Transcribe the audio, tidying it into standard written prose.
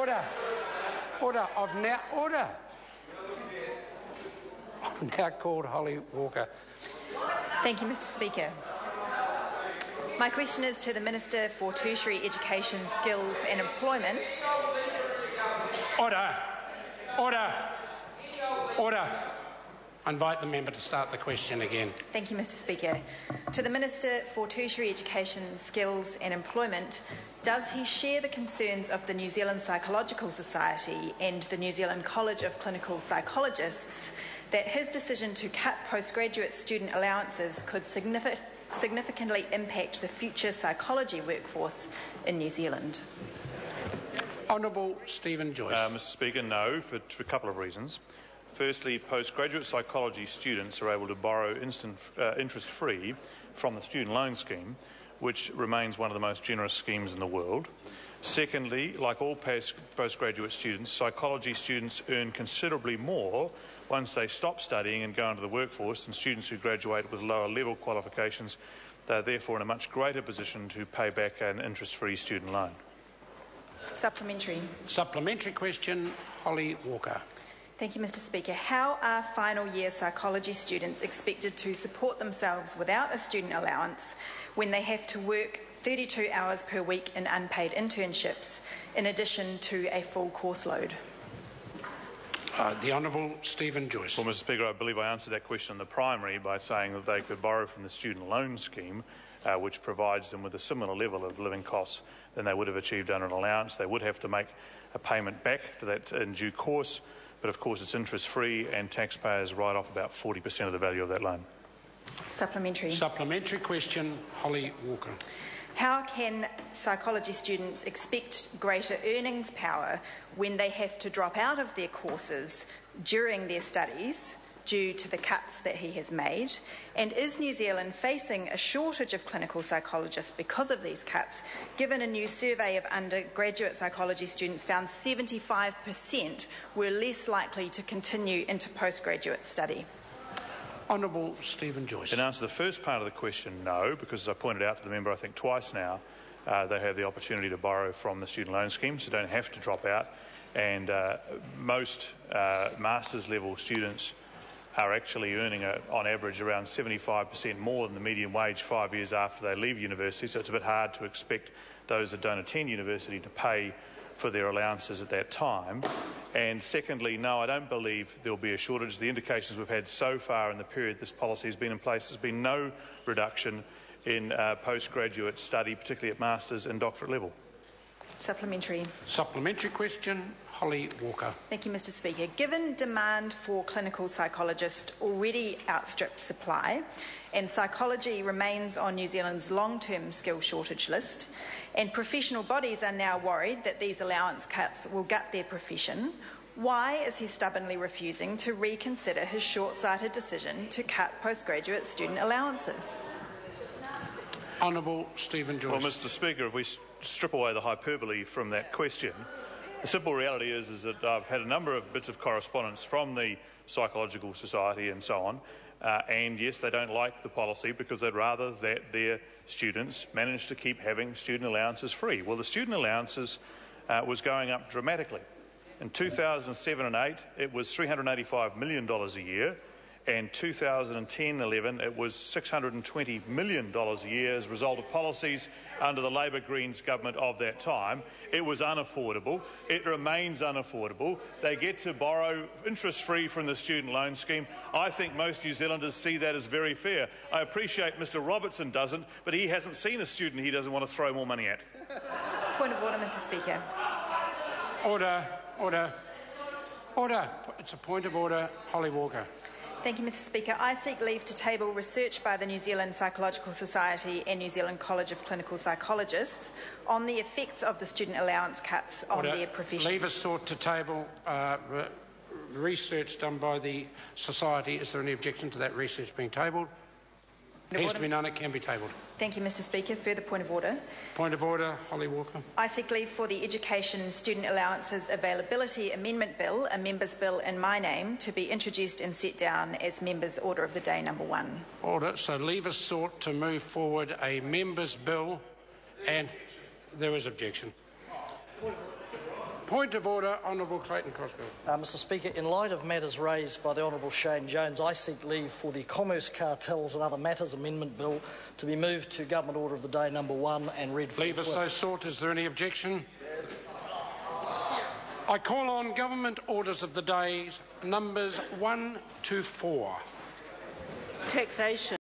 Order. I've now called Holly Walker. Thank you, Mr. Speaker. My question is to the Minister for Tertiary Education, Skills and Employment. Order. I invite the member to start the question again. Thank you, Mr. Speaker. To the Minister for Tertiary Education, Skills and Employment, does he share the concerns of the New Zealand Psychological Society and the New Zealand College of Clinical Psychologists that his decision to cut postgraduate student allowances could significantly impact the future psychology workforce in New Zealand? Honourable Stephen Joyce. Mr. Speaker, no, for a couple of reasons. Firstly, postgraduate psychology students are able to borrow interest-free from the student loan scheme, which remains one of the most generous schemes in the world. Secondly, like all postgraduate students, psychology students earn considerably more once they stop studying and go into the workforce than students who graduate with lower level qualifications. They are therefore in a much greater position to pay back an interest-free student loan. Supplementary. Supplementary question, Holly Walker. Thank you, Mr. Speaker. How are final year psychology students expected to support themselves without a student allowance when they have to work 32 hours per week in unpaid internships, in addition to a full course load? The Honourable Stephen Joyce. Well, Mr. Speaker, I believe I answered that question in the primary by saying that they could borrow from the student loan scheme, which provides them with a similar level of living costs than they would have achieved under an allowance. They would have to make a payment back to that in due course, but of course it's interest-free and taxpayers write off about 40% of the value of that loan. Supplementary. Supplementary question, Holly Walker. How can psychology students expect greater earnings power when they have to drop out of their courses during their studies due to the cuts that he has made? And is New Zealand facing a shortage of clinical psychologists because of these cuts, given a new survey of undergraduate psychology students found 75% were less likely to continue into postgraduate study? Honourable Stephen Joyce. In answer to the first part of the question, no, because as I pointed out to the member I think twice now, they have the opportunity to borrow from the student loan scheme, so don't have to drop out. And most master's level students are actually earning, on average, around 75% more than the median wage 5 years after they leave university, so it's a bit hard to expect those that don't attend university to pay for their allowances at that time. And secondly, no, I don't believe there will be a shortage. The indications we've had so far in the period this policy has been in place, there's been no reduction in postgraduate study, particularly at master's and doctorate level. Supplementary. Supplementary question, Holly Walker. Thank you, Mr. Speaker. Given demand for clinical psychologists already outstrips supply, and psychology remains on New Zealand's long-term skill shortage list, and professional bodies are now worried that these allowance cuts will gut their profession, why is he stubbornly refusing to reconsider his short-sighted decision to cut postgraduate student allowances? Honourable Stephen Joyce. Well, Mr. Speaker, if we strip away the hyperbole from that question, the simple reality is that I've had a number of bits of correspondence from the Psychological Society and so on, and yes, they don't like the policy because they'd rather that their students manage to keep having student allowances free. Well, the student allowances was going up dramatically. In 2007 and 8, it was $385 million a year. And 2010-11, it was $620 million a year as a result of policies under the Labor Greens government of that time. It was unaffordable. It remains unaffordable. They get to borrow interest-free from the student loan scheme. I think most New Zealanders see that as very fair. I appreciate Mr Robertson doesn't, but he hasn't seen a student he doesn't want to throw more money at. Point of order, Mr. Speaker. Order. It's a point of order. Holly Walker. Thank you, Mr. Speaker. I seek leave to table research by the New Zealand Psychological Society and New zealand College of Clinical Psychologists on the effects of the student allowance cuts on their profession. Leave is sought to table research done by the Society. Is there any objection to that research being tabled? There has to be none. It can be tabled. Thank you, Mr. Speaker. Further point of order. Point of order, Holly Walker. I seek leave for the Education Student Allowances Availability Amendment Bill, a Members' Bill in my name, to be introduced and set down as Members' Order of the Day number 1. Order. So leave is sought to move forward a Members' Bill, and there is objection. Point of order, Honourable Clayton Cosgrove. Mr Speaker, in light of matters raised by the Honourable Shane Jones, I seek leave for the Commerce Cartels and Other Matters Amendment Bill to be moved to Government Order of the Day number 1 and read forthwith. Leave as so sought. Is there any objection? I call on Government Orders of the Day numbers 1 to 4. Taxation.